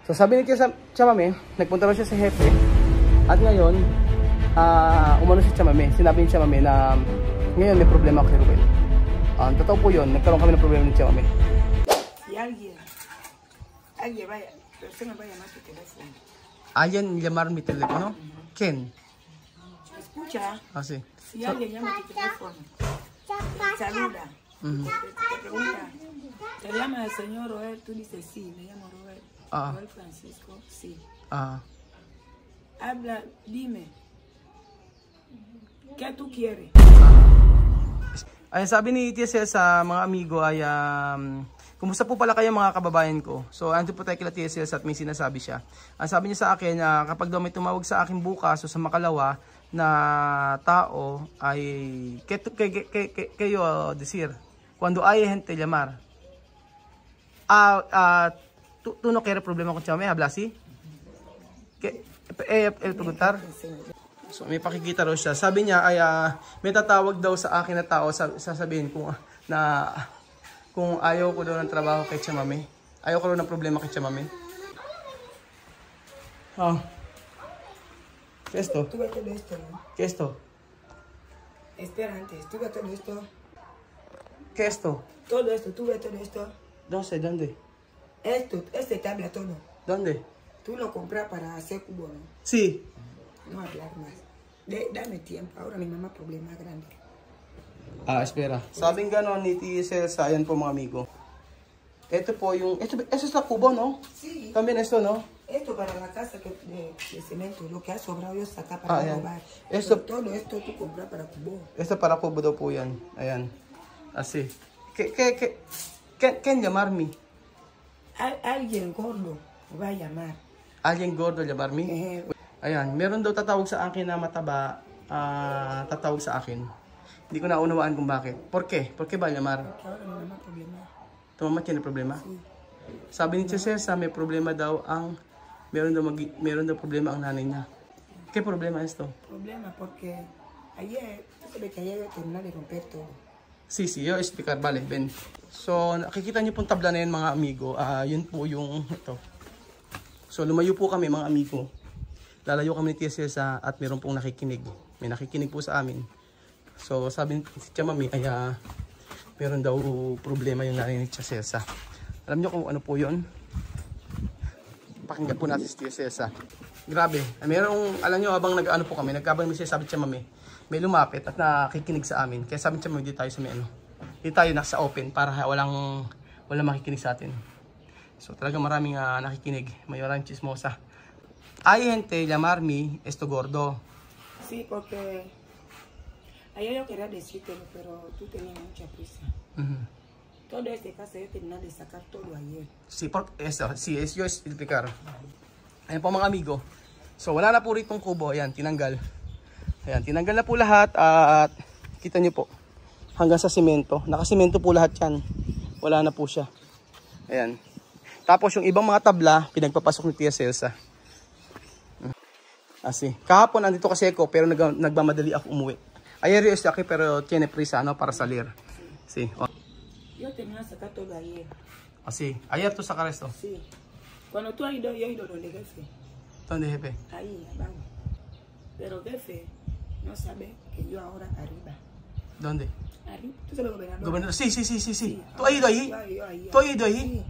So sabi ni Tia Chamame, nagpunta raw siya sa Hepe. At ngayon, umano si Chamame. Sinabi ni Chamame na ngayon may problema kay Ruel. Totoo po yun, nagkaroon kami ng problema ni Chamame. Si alguien vaya, persona vaya más tu teléfono. Alguien llamar mi teléfono? ¿Quién? Escucha. Ah, sí. Si alguien llama tu teléfono, saluda. Te pregunta, ¿te llama el señor Roel? Tú dices sí, me llamo Roel. Roel Francisco, sí. Habla, dime, ¿qué tú quieres? Ay, sabi ni Tia Cel sa mga amigo ay, kumusta po pala kayo mga kababayan ko? So, ando po tayo kila Tia Cel at may sinasabi siya. Ang sabi niya sa akin, kapag daw may tumawag sa akin bukas o sa makalawa na tao ay kayo decir, cuando hay gente llamar. Tú no quieres problema con Chamame, habla así? El preguntar? So may pakikita raw siya. Sabi niya ay may tatawag daw sa akin na tao, sasabihin kung ayaw ko daw ng trabaho kay Chamame. Ayaw ko daw ng problema kay Chamame. ¿Qué es esto? Tú ves todo esto, ¿no? ¿Qué es esto? Espera antes, tú ves todo esto. ¿Qué es esto? Todo esto, tú ves todo esto. No sé, ¿dónde? Este te habla todo. ¿Dónde? Tú lo compras para hacer cubo, ¿no? Sí. No hablar más. Dame tiempo. Ahora mi mamá problema grande. Espera. Sabing gano'n ni Tia Cel sa ayan po mga amigo. Ito po yung, eso es la cubo, ¿no? Sí. También esto, ¿no? Esto para la casa de cemento, lo que ha sobrado yo sacar para robar. Esto, todo esto tú compras para cubo. Esto para cubo daw po yan. Ayan. Así. ¿Quién llamarme? Alguien gordo va a llamar. Alguien gordo llamarme? Ayan, meron daw tatawag sa akin na mataba, tatawag sa akin. Hindi ko naunawaan kung bakit. ¿Por qué? ¿Por qué va a llamar? Porque ahora mi mamá problema. Tu mamá tiene problema? Sí. Sabi ni Tia Cel, may problema daw meron daw problema ang nanay niya. ¿Qué problema es esto? Problema porque ayer, tú sabes que ayer yo terminé de romper todo. Sí, yo explicar, vale, ven. So, nakikita niyo pong tabla na yan mga amigo. Yun po yung ito. So, lumayo po kami mga amigo. Lalayo kami ni Tia Cel at meron pong nakikinig. May nakikinig po sa amin. So, sabi ni Chamame ay meron daw problema yung nanay ni Tia Cel. Alam niyo kung ano po yun? Pakinggan po natin si Tia Cel. Grabe. Alam niyo, habang nag-ano po kami, nagkabang may sabi Chamame, may lumapit at nakikinig sa amin. Kaya sabi ni Chamame, di tayo sa may ano. Di tayo nasa open para walang makikinig sa atin. So, talaga maraming nakikinig. Maraming chismosa. Hay gente llamarme esto gordo. Sí, porque ayer yo quería decírtelo, pero tú tenías mucha prisa. Todo este caso yo terminé de sacar todo ayer. Sí, es yo explicar. Ayan po mga amigo. So wala na po ritong kubo. Ayan, tinanggal. Ayan, tinanggal na po lahat at kita nyo po. Hanggang sa simento. Nakasimento po lahat yan. Wala na po siya. Ayan. Tapos yung ibang mga tabla, pinagpapasok ni Tia Cel. Así. Kahapon nandito kasi ako pero nagmamadali ako umuwi. Ayer yo estoy aquí pero tiene prisa, ¿no? Para salir. Sí. Yo tenía que sacar todo ayer. Así. Ayer tú sacar esto. Sí. Cuando tú has ido, yo he ido donde jefe. ¿Dónde, jefe? Ahí, abajo. Pero jefe no sabe que yo ahora arriba. ¿Dónde? Arriba. ¿Tú sabes gobernador? Gobernador. Sí. ¿Tú has ido ahí? ¿Tú has ido ahí?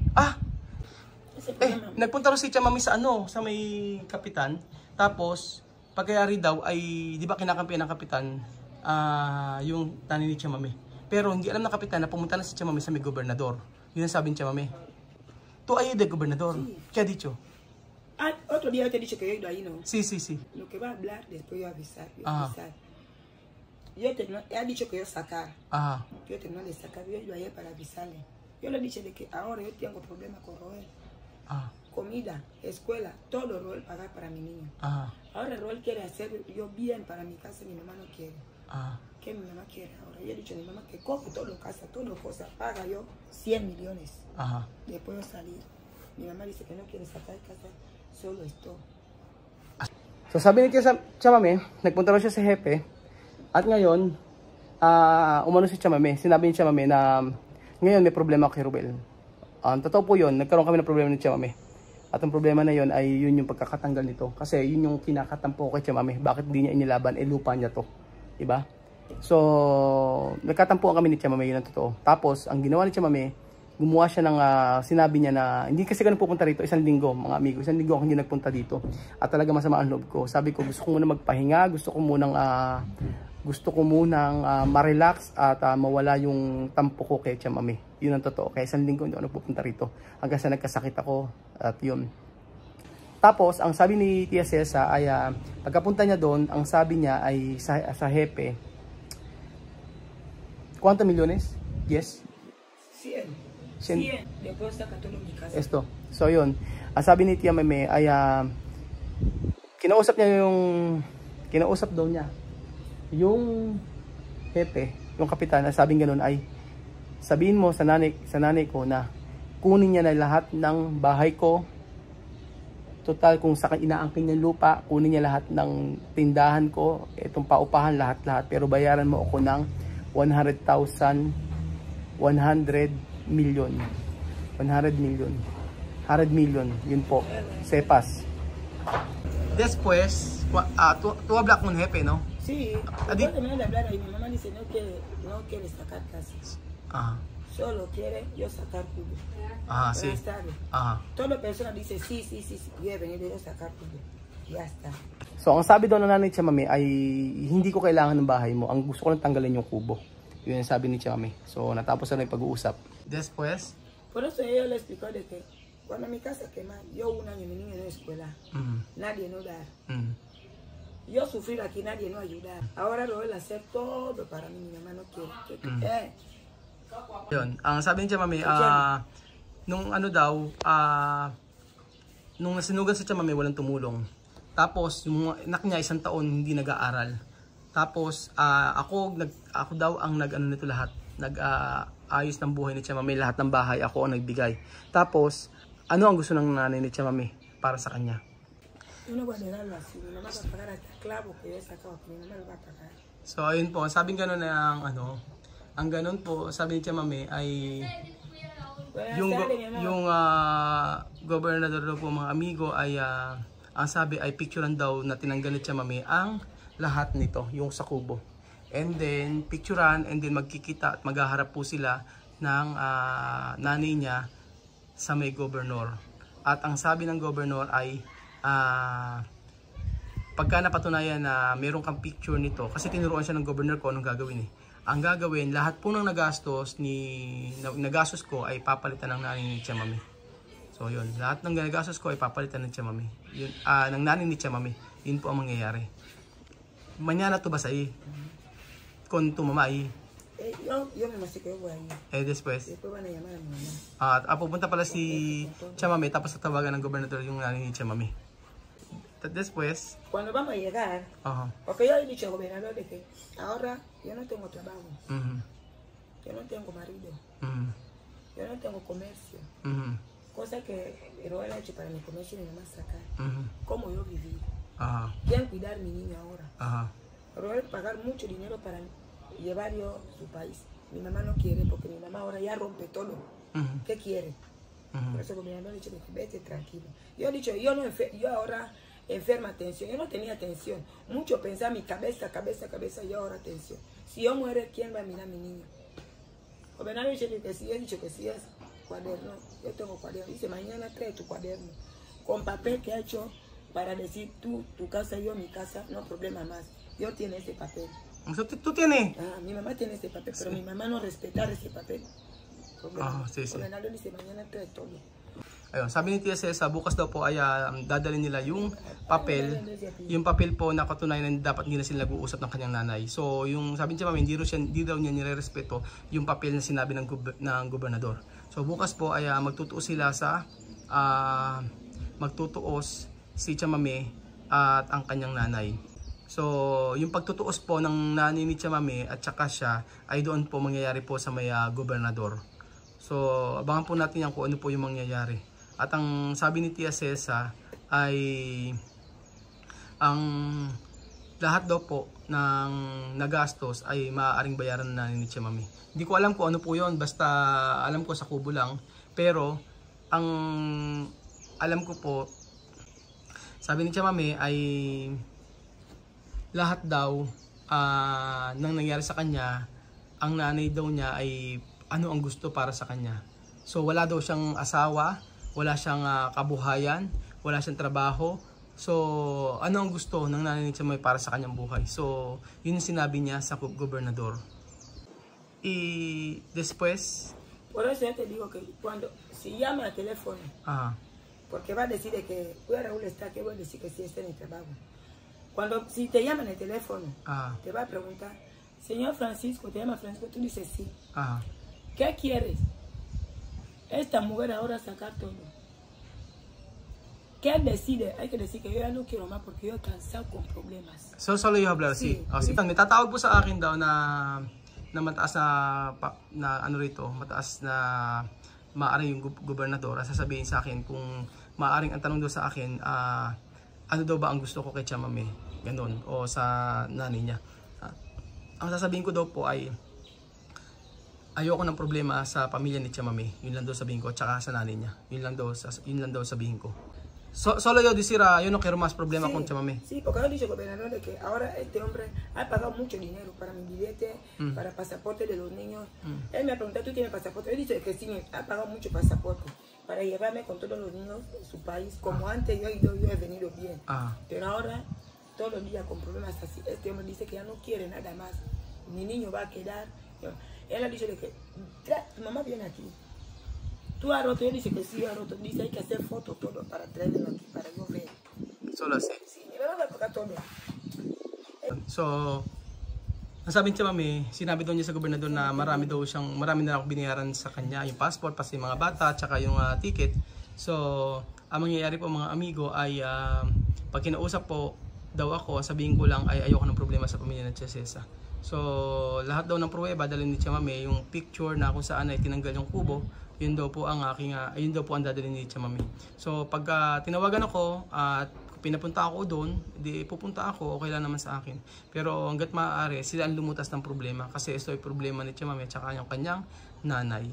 Sí. Nagpunta rin si Chamame sa may kapitan. Tapos, pagkayari daw ay, di ba kinakampihan ng kapitan, yung nanay ni Chamame. Pero hindi alam ng kapitan na pumunta na si Chamame sa may gobernador. Yun ang sabi ni Chamame. Tú ayudas de gobernador. Sí. ¿Qué ha dicho? Otro día yo te he dicho que yo he ido ahí, ¿no? Sí. Lo que va a hablar, después yo avisar. Yo he dicho que yo sacar. Yo terminé de sacar, yo he ido ayer para avisarle. Yo le he dicho de que ahora yo tengo problemas con Roel. Comida, escuela, todo Roel pagar para mi niño. Ahora Roel quiere hacer yo bien para mi casa y mi mamá no quiere. ¿Qué mi mamá quiere ahora? Yo he dicho a mi mamá que coge todo en casa, todo cosas, paga yo 100 millones. Después yo salir. Mi mamá dice que no quiere sacar casa, solo esto. So sabi ni Tia Chamame, nagpunta raw siya sa Hepe. At ngayon, umano si Chamame. Sinabi ni Chamame na ngayon may problema kay Ruel. Totoo po yun, nagkaroon kami ng problema ni Chamame. At ang problema na yon ay yun yung pagkakatanggal nito. Kasi yun yung kinakatampo kay Tia Mami. Bakit di niya inilaban? Lupa niya to. Diba? So, nagkatampuan kami ni Tia Mami, yun ang totoo. Tapos, ang ginawa ni Tia Mami, gumawa siya ng, sinabi niya na, hindi kasi ganun pupunta rito, 1 linggo, mga amigo. 1 linggo ako hindi nagpunta dito. At talaga masama ang loob ko. Sabi ko, gusto ko muna magpahinga, gusto ko munang ma-relax at mawala yung tampo ko kay Tia Mami. Yun ang totoo. Kaya 1 linggo hindi ako nagpupunta rito. Hanggang sa nagkasakit ako at yun. Tapos, ang sabi ni Tia Cesa ay, pagkapunta niya doon, ang sabi niya ay sa hepe, ¿cuántos millones? Yes? 100. Esto. So yun, ang sabi ni Tia Mami ay kinausap daw niya yung hepe, yung kapitan, sabing ganun ay sabihin mo sa nanay ko na kunin niya na lahat ng bahay ko, total kung sa inaangkin niya lupa, kunin niya lahat ng tindahan ko, itong paupahan lahat, pero bayaran mo ako ng 100 million, yun po, sepas. Después, tú hablas con jefe, ¿no? Sí, después terminé de hablar ahí, mi mamá dice no quiere sacar casi. Solo quiere yo sacar cubo. Sí. Toda persona dice sí, voy a venir yo sacar cubo. Ya está. So, ang sabi daw ng nanay Tia Mami ay hindi ko kailangan ng bahay mo, ang gusto ko lang tanggalin yung kubo. Yun ang sabi ni Tia Mami. So, natapos na yung pag-uusap. Después, por eso ella le explicó de que cuando mi casa quema, yo 1 año mi niño en la escuela, nadie no da. Yo sufrir aquí, nadie no ayuda. Ahora lo voy a hacer todo para mí, mi mamá no quiere. Yun, ang sabi ni Tia Mami, nung nung nasinugan sa Tia Mami, walang tumulong. Tapos, yung anak niya 1 taon hindi nag-aaral. Tapos, ako daw ang nag-ano nito lahat. Nag-ayos ng buhay ni Tia Mami, lahat ng bahay, ako ang nagbigay. Tapos, ano ang gusto ng nanay ni Tia Mami para sa kanya? So, ayun po, sabing gano'n na ang gano'n po, sabi ni Tia Mami ay yung gobernador daw po mga amigo ay ang sabi ay picturean daw na tinanggal ni Tia Mami ang lahat nito, yung sa kubo. And then picturean and then magkikita at maghaharap po sila ng nanay niya sa may gobernador. At ang sabi ng gobernador ay pagka napatunayan na meron kang picture nito, kasi tinuruan siya ng gobernador ko anong gagawin Ang gagawin, lahat po ng nagastos ko ay papalitan ng nanay ni Tia Mami. So yun, lahat ng nagastos ko ay papalitan ng Tia Mami. Yun, ng nanay ni Tia Mami. Yun po ang mangyayari. Mañana to vas ahí con tu mamá ahí. Yo me masé que voy ahí. Después. Después van a llamar a mi mamá. Pupunta pala si Tia Mami, tapos tatawagan ng gobernador yung nanay ni Tia Mami. Después, cuando vamos a llegar, porque yo he dicho al gobernador de que ahora yo no tengo trabajo, yo no tengo marido, yo no tengo comercio, cosa que pero él ha hecho para mi comercio y mi mamá sacar, cómo yo vivir, quién cuidar mi niño ahora, pero él pagar mucho dinero para llevar yo a su país, mi mamá no quiere porque mi mamá ahora ya rompe todo, ¿qué quiere? Por eso el gobernador ha dicho que vete tranquilo. Yo he dicho, yo ahora enferma atención, yo no tenía atención, mucho pensaba mi cabeza, yo ahora atención. Si yo muero, ¿quién va a mirar a mi niño? El gobernador dice que sí, he dicho que sí es cuaderno, yo tengo cuaderno, dice mañana trae tu cuaderno, con papel que ha hecho para decir tu casa, yo mi casa, no problema más, yo tiene ese papel. ¿Tú tienes? Mi mamá tiene ese papel, pero mi mamá no respeta ese papel. Sí. El gobernador dice mañana trae todo. Ayun, sabi ni Tia Cesa, bukas daw po ay dadalhin nila yung papel po na katunayan na dapat hindi na sila nag-uusap ng kanyang nanay. So, yung sabi niya, hindi daw niya nire-respeto yung papel na sinabi ng gobernador. So, bukas po ay magtutuos sila sa magtutuos si Tia Mami at ang kanyang nanay. So, yung pagtutuos po ng nanay ni Tia Mami at saka siya ay doon po mangyayari po sa may gobernador. So, abangan po natin yan kung ano po yung mangyayari. At ang sabi ni Tia Cesa ay ang lahat daw po ng nagastos ay maaaring bayaran na ni Tia Mami. Hindi ko alam kung ano po yun, basta alam ko sa kubo lang. Pero ang alam ko po, sabi ni Chamame ay lahat daw nang nangyari sa kanya, ang nanay daw niya ay ano ang gusto para sa kanya. So wala daw siyang asawa, wala siyang kabuhayan, wala siyang trabaho. So ano ang gusto ng nanay ni Chamame para sa kanyang buhay. So yun yung sinabi niya sa gobernador. Y después... Por eso yo te digo que cuando, si llama al teléfono, porque va a decir de que Raúl está, que voy a decir que sí está en el trabajo. Cuando, si te llaman el teléfono, te va a preguntar, señor Francisco, te llama Francisco, tú dices sí. ¿Qué quieres? Esta mujer ahora sacar todo. ¿Qué decide? Hay que decir que yo ya no quiero más porque yo he cansado con problemas. So, solo you hablar, sí. May tatawag po sa akin daw na mataas na ano rito, mataas na maaari yung gobernador. Sasabihin sa akin kung maaring ang tanong daw sa akin, ano daw ba ang gusto ko kay Chamame, ganun, o sa nanay niya. Ang sasabihin ko daw po ay ayoko ng problema sa pamilya ni Chamame. Yun lang daw sabihin ko, tsaka sa nanay niya. Yun lang daw sabihin ko. Solo yo decir, yo no quiero más problema con Chamame. Sí, porque ha dicho el gobernador de que ahora este hombre ha pagado mucho dinero para mi billete, para pasaporte de los niños. Él me ha preguntado, ¿tú tienes pasaporte? Él dice que sí, ha pagado mucho pasaporte para llevarme con todos los niños de su país. Como antes yo he venido bien. Pero ahora, todos los días con problemas así. Este hombre dice que ya no quiere nada más. Mi niño va a quedar. Él ha dicho de que, tu mamá viene aquí. Tú has roto, él dice que sí, ha roto. Dice hay que hacer fotos todo para traerlo aquí, para yo ver. Solo así. Sí, me va a tocar todo. So, ang sabi ni Chamame, sinabi daw niya sa gobernador na marami na ako binayaran sa kanya, yung passport, pati yung mga bata, tsaka yung ticket. So, ang mangyayari po mga amigo ay pag kinausap po daw ako, sabihin ko lang ay ayoko ng problema sa pamilya ng Chesesa. So, lahat daw ng pruweba dalhin ni Chamame, yung picture na kung saan ay tinanggal yung kubo, yun daw po ang dadalhin ni Chamame. So pag tinawagan ako at pinapunta ako doon, di pupunta ako, okay lang naman sa akin. Pero hangga't maaari, sila ang lumutas ng problema kasi ito ay problema ni Chamame at yung kanyang nanay.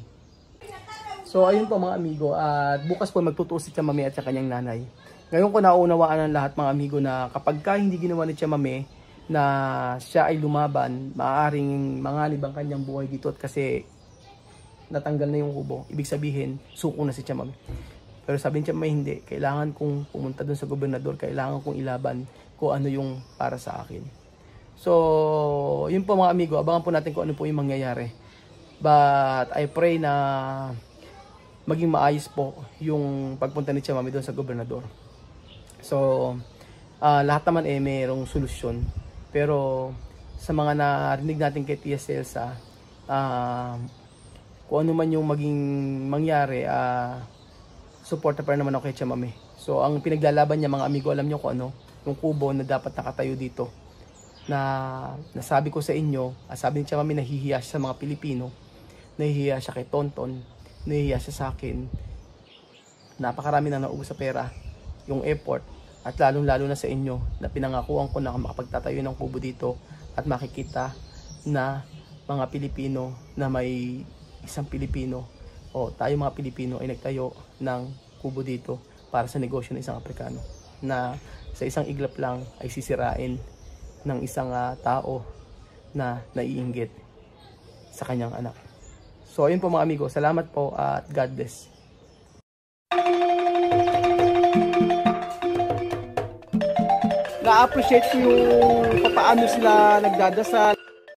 So ayun po mga amigo, at bukas po magtutuos si Chamame at kanyang nanay. Ngayon ko naunawaan ng lahat mga amigo na kapag hindi ginawa ni Chamame na siya ay lumaban, maaaring manganib ang kanyang buhay dito at kasi natanggal na yung kubo. Ibig sabihin, suko na si Chamame. Pero sabi ni Chamame, hindi. Kailangan kong pumunta dun sa gobernador. Kailangan kong ilaban kung ano yung para sa akin. So, yun po mga amigo. Abangan po natin kung ano po yung mangyayari. But I pray na maging maayos po yung pagpunta ni Chamame dun sa gobernador. So, lahat naman mayroong solusyon. Pero sa mga narinig natin kay Tia Celsa, kung ano man yung maging mangyari, suporta pa rin naman ako kay Chamame. So ang pinaglalaban niya mga amigo, alam niyo kung ano, yung kubo na dapat nakatayo dito. Na nasabi ko sa inyo, sabi ni Chamame nahihiya siya sa mga Pilipino, nahihiya siya kay Tonton, nahihiya siya sa akin. Napakarami na naubos sa pera, yung effort, at lalong-lalo na sa inyo na pinangakuan ko na makapagtatayo ng kubo dito at makikita na mga Pilipino na may isang Pilipino o tayo mga Pilipino ay nagtayo ng kubo dito para sa negosyo ng isang Aprikano na sa isang iglap lang ay sisirain ng isang tao na naiinggit sa kanyang anak. So ayun po mga amigo, salamat po at God bless. Na-appreciate ko yung paano sila nagdadasal.